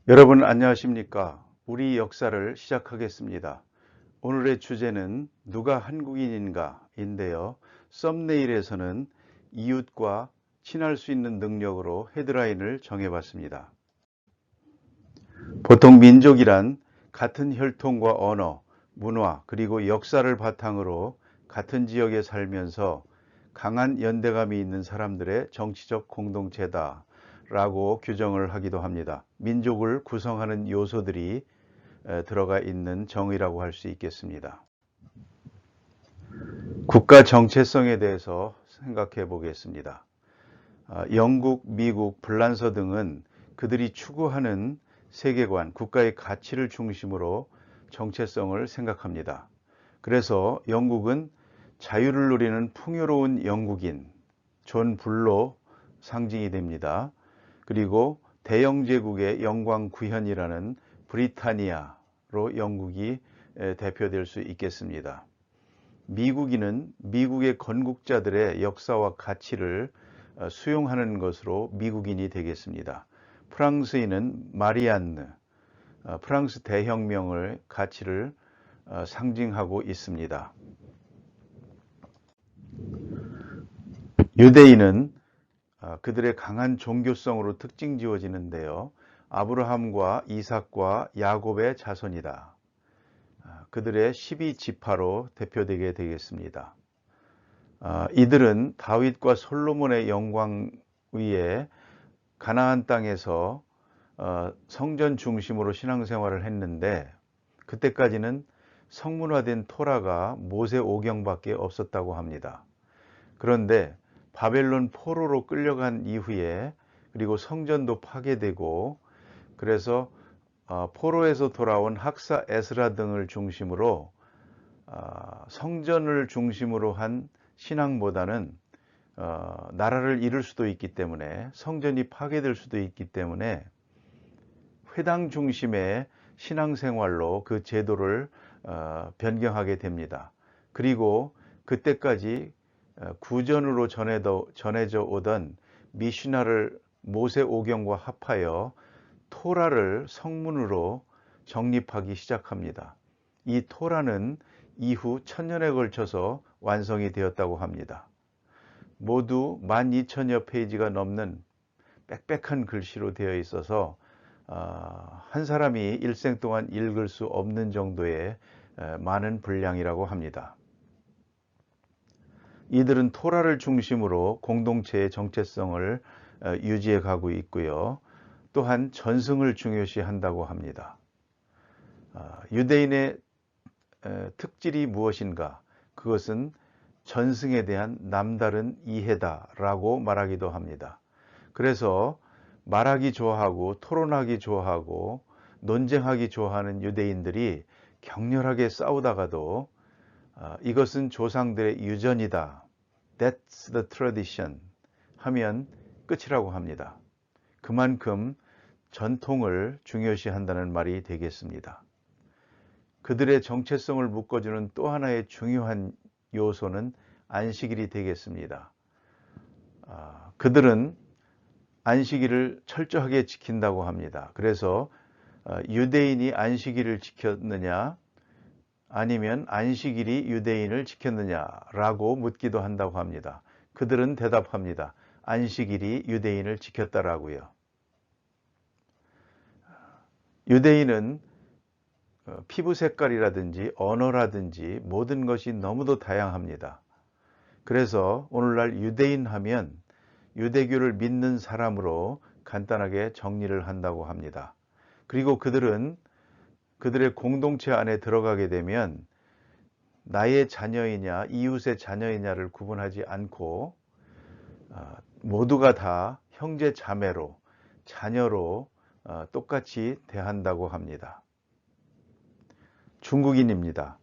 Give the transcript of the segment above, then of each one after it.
여러분 안녕하십니까? 우리 역사를 시작하겠습니다. 오늘의 주제는 누가 한국인인가 인데요. 썸네일에서는 이웃과 친할 수 있는 능력으로 헤드라인을 정해봤습니다. 보통 민족이란 같은 혈통과 언어, 문화, 그리고 역사를 바탕으로 같은 지역에 살면서 강한 연대감이 있는 사람들의 정치적 공동체다 라고 규정을 하기도 합니다. 민족을 구성하는 요소들이 들어가 있는 정의라고 할 수 있겠습니다. 국가 정체성에 대해서 생각해 보겠습니다. 영국, 미국, 불란서 등은 그들이 추구하는 세계관, 국가의 가치를 중심으로 정체성을 생각합니다. 그래서 영국은 자유를 누리는 풍요로운 영국인, 존 불로 상징이 됩니다. 그리고 대영제국의 영광 구현이라는 브리타니아로 영국이 대표될 수 있겠습니다. 미국인은 미국의 건국자들의 역사와 가치를 수용하는 것으로 미국인이 되겠습니다. 프랑스인은 마리안느, 프랑스 대혁명의 가치를 상징하고 있습니다. 유대인은 그들의 강한 종교성으로 특징 지어지는데요. 아브라함과 이삭과 야곱의 자손이다. 그들의 12지파로 대표되게 되겠습니다. 이들은 다윗과 솔로몬의 영광 위에 가나안 땅에서 성전 중심으로 신앙생활을 했는데 그때까지는 성문화된 토라가 모세 오경밖에 없었다고 합니다. 그런데 바벨론 포로로 끌려간 이후에 그리고 성전도 파괴되고 그래서 포로에서 돌아온 학사 에스라 등을 중심으로 성전을 중심으로 한 신앙보다는 나라를 잃을 수도 있기 때문에 성전이 파괴될 수도 있기 때문에 회당 중심의 신앙생활로 그 제도를 변경하게 됩니다. 그리고 그때까지 구전으로 전해져 오던 미시나를 모세 오경과 합하여 토라를 성문으로 정립하기 시작합니다. 이 토라는 이후 1000년에 걸쳐서 완성이 되었다고 합니다. 모두 12,000여 페이지가 넘는 빽빽한 글씨로 되어 있어서 한 사람이 일생 동안 읽을 수 없는 정도의 많은 분량이라고 합니다. 이들은 토라를 중심으로 공동체의 정체성을 유지해 가고 있고요. 또한 전승을 중요시한다고 합니다. 유대인의 특질이 무엇인가? 그것은 전승에 대한 남다른 이해다라고 말하기도 합니다. 그래서 말하기 좋아하고 토론하기 좋아하고 논쟁하기 좋아하는 유대인들이 격렬하게 싸우다가도 이것은 조상들의 유전이다. That's the tradition 하면 끝이라고 합니다. 그만큼 전통을 중요시한다는 말이 되겠습니다. 그들의 정체성을 묶어주는 또 하나의 중요한 요소는 안식일이 되겠습니다. 그들은 안식일을 철저하게 지킨다고 합니다. 그래서 유대인이 안식일을 지켰느냐 아니면 안식일이 유대인을 지켰느냐라고 묻기도 한다고 합니다. 그들은 대답합니다. 안식일이 유대인을 지켰다라고요. 유대인은 피부 색깔이라든지 언어라든지 모든 것이 너무도 다양합니다. 그래서 오늘날 유대인 하면 유대교를 믿는 사람으로 간단하게 정리를 한다고 합니다. 그리고 그들은 그들의 공동체 안에 들어가게 되면 나의 자녀이냐 이웃의 자녀이냐를 구분하지 않고 모두가 다 형제 자매로 자녀로 똑같이 대한다고 합니다. 중국인입니다.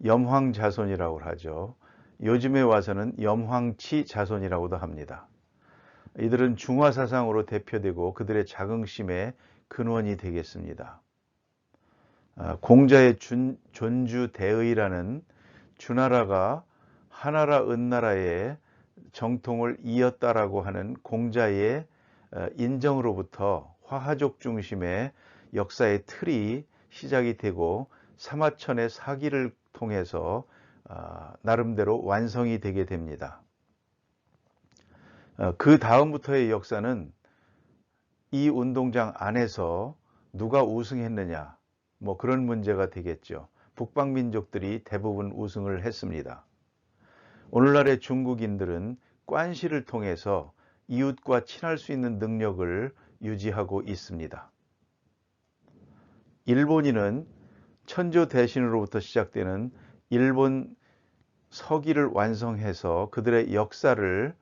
염황 자손이라고 하죠. 요즘에 와서는 염황치 자손이라고도 합니다. 이들은 중화 사상으로 대표되고 그들의 자긍심의 근원이 되겠습니다. 공자의 존주대의라는 주나라가 하나라 은나라의 정통을 이었다라고 하는 공자의 인정으로부터 화하족 중심의 역사의 틀이 시작이 되고 사마천의 사기를 통해서 나름대로 완성이 되게 됩니다. 그 다음부터의 역사는 이 운동장 안에서 누가 우승했느냐, 뭐 그런 문제가 되겠죠. 북방민족들이 대부분 우승을 했습니다. 오늘날의 중국인들은 관시를 통해서 이웃과 친할 수 있는 능력을 유지하고 있습니다. 일본인은 천조 대신으로부터 시작되는 일본 서기를 완성해서 그들의 역사를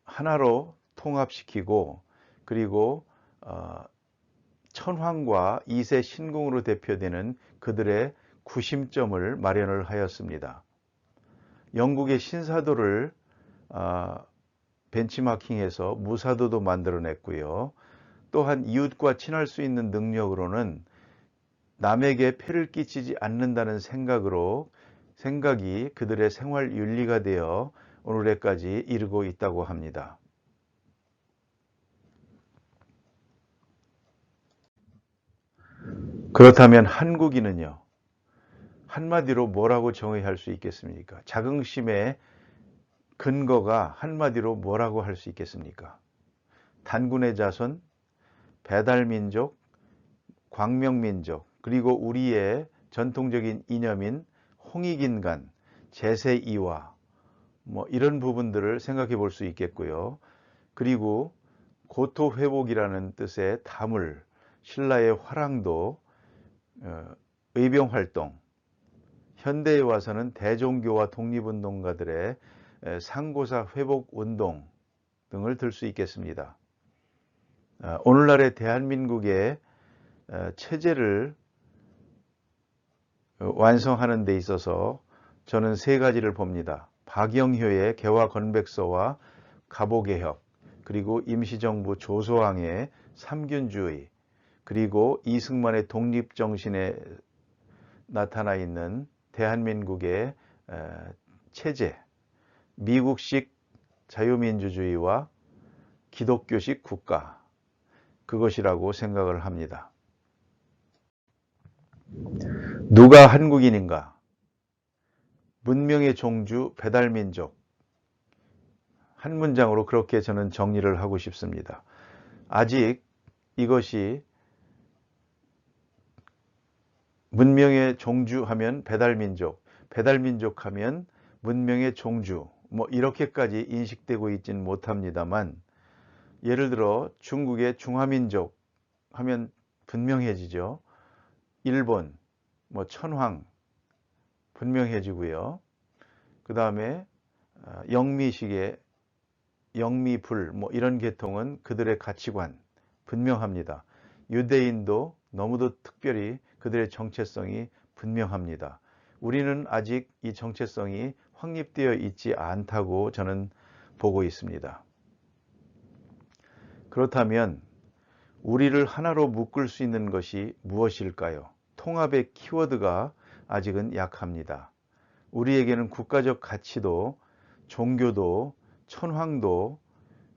하나로 통합시키고, 그리고 천황과 이세 신궁으로 대표되는 그들의 구심점을 마련을 하였습니다. 영국의 신사도를 벤치마킹해서 무사도도 만들어냈고요. 또한 이웃과 친할 수 있는 능력으로는 남에게 폐를 끼치지 않는다는 생각이 그들의 생활 윤리가 되어 오늘에까지 이르고 있다고 합니다. 그렇다면 한국인은요, 한마디로 뭐라고 정의할 수 있겠습니까? 자긍심의 근거가 한마디로 뭐라고 할 수 있겠습니까? 단군의 자손, 배달민족, 광명민족, 그리고 우리의 전통적인 이념인 홍익인간, 제세이화, 뭐 이런 부분들을 생각해 볼 수 있겠고요. 그리고 고토회복이라는 뜻의 다물, 신라의 화랑도, 의병활동, 현대에 와서는 대종교와 독립운동가들의 상고사 회복운동 등을 들 수 있겠습니다. 오늘날의 대한민국의 체제를 완성하는 데 있어서 저는 세 가지를 봅니다. 박영효의 개화건백서와 갑오개혁, 그리고 임시정부 조소왕의 삼균주의, 그리고 이승만의 독립정신에 나타나 있는 대한민국의 체제, 미국식 자유민주주의와 기독교식 국가, 그것이라고 생각을 합니다. 누가 한국인인가? 문명의 종주 배달민족. 한 문장으로 그렇게 저는 정리를 하고 싶습니다. 아직 이것이 문명의 종주 하면 배달민족, 배달민족 하면 문명의 종주, 뭐 이렇게까지 인식되고 있지는 못합니다만, 예를 들어 중국의 중화민족 하면 분명해지죠. 일본, 뭐 천황 분명해지고요. 그 다음에 영미식의 영미불, 뭐 이런 계통은 그들의 가치관 분명합니다. 유대인도 너무도 특별히 그들의 정체성이 분명합니다. 우리는 아직 이 정체성이 확립되어 있지 않다고 저는 보고 있습니다. 그렇다면 우리를 하나로 묶을 수 있는 것이 무엇일까요? 통합의 키워드가 아직은 약합니다. 우리에게는 국가적 가치도 종교도 천황도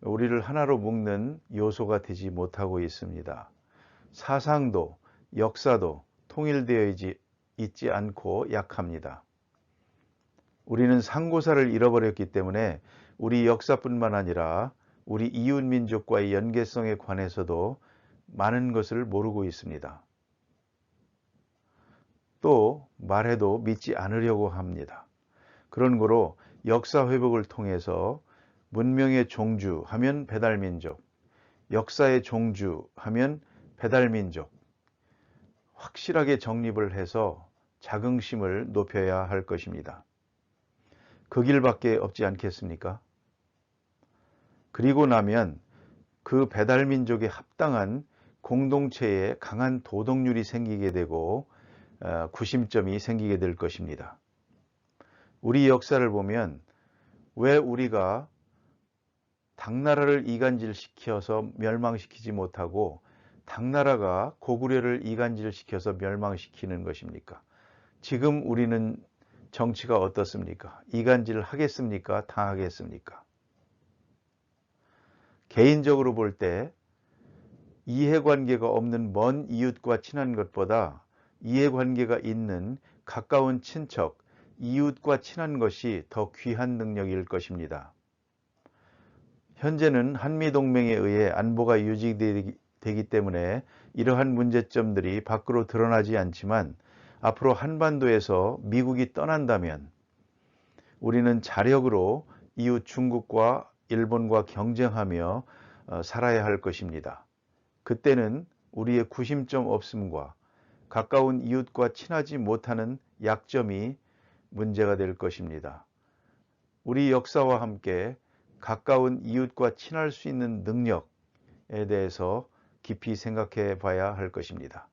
우리를 하나로 묶는 요소가 되지 못하고 있습니다. 사상도 역사도 통일되어 있지 않고 약합니다. 우리는 상고사를 잃어버렸기 때문에 우리 역사뿐만 아니라 우리 이웃민족과의 연계성에 관해서도 많은 것을 모르고 있습니다. 또 말해도 믿지 않으려고 합니다. 그런 거로 역사 회복을 통해서 문명의 종주 하면 배달민족, 역사의 종주 하면 배달민족, 확실하게 정립을 해서 자긍심을 높여야 할 것입니다. 그 길밖에 없지 않겠습니까? 그리고 나면 그 배달민족에 합당한 공동체에 강한 도덕률이 생기게 되고 구심점이 생기게 될 것입니다. 우리 역사를 보면 왜 우리가 당나라를 이간질시켜서 멸망시키지 못하고 당나라가 고구려를 이간질시켜서 멸망시키는 것입니까? 지금 우리는 정치가 어떻습니까? 이간질 하겠습니까? 당하겠습니까? 개인적으로 볼 때 이해관계가 없는 먼 이웃과 친한 것보다 이해관계가 있는 가까운 친척, 이웃과 친한 것이 더 귀한 능력일 것입니다. 현재는 한미동맹에 의해 안보가 유지되기 때문에 이러한 문제점들이 밖으로 드러나지 않지만 앞으로 한반도에서 미국이 떠난다면 우리는 자력으로 이웃 중국과 일본과 경쟁하며 살아야 할 것입니다. 그때는 우리의 구심점 없음과 가까운 이웃과 친하지 못하는 약점이 문제가 될 것입니다. 우리 역사와 함께 가까운 이웃과 친할 수 있는 능력에 대해서 깊이 생각해 봐야 할 것입니다.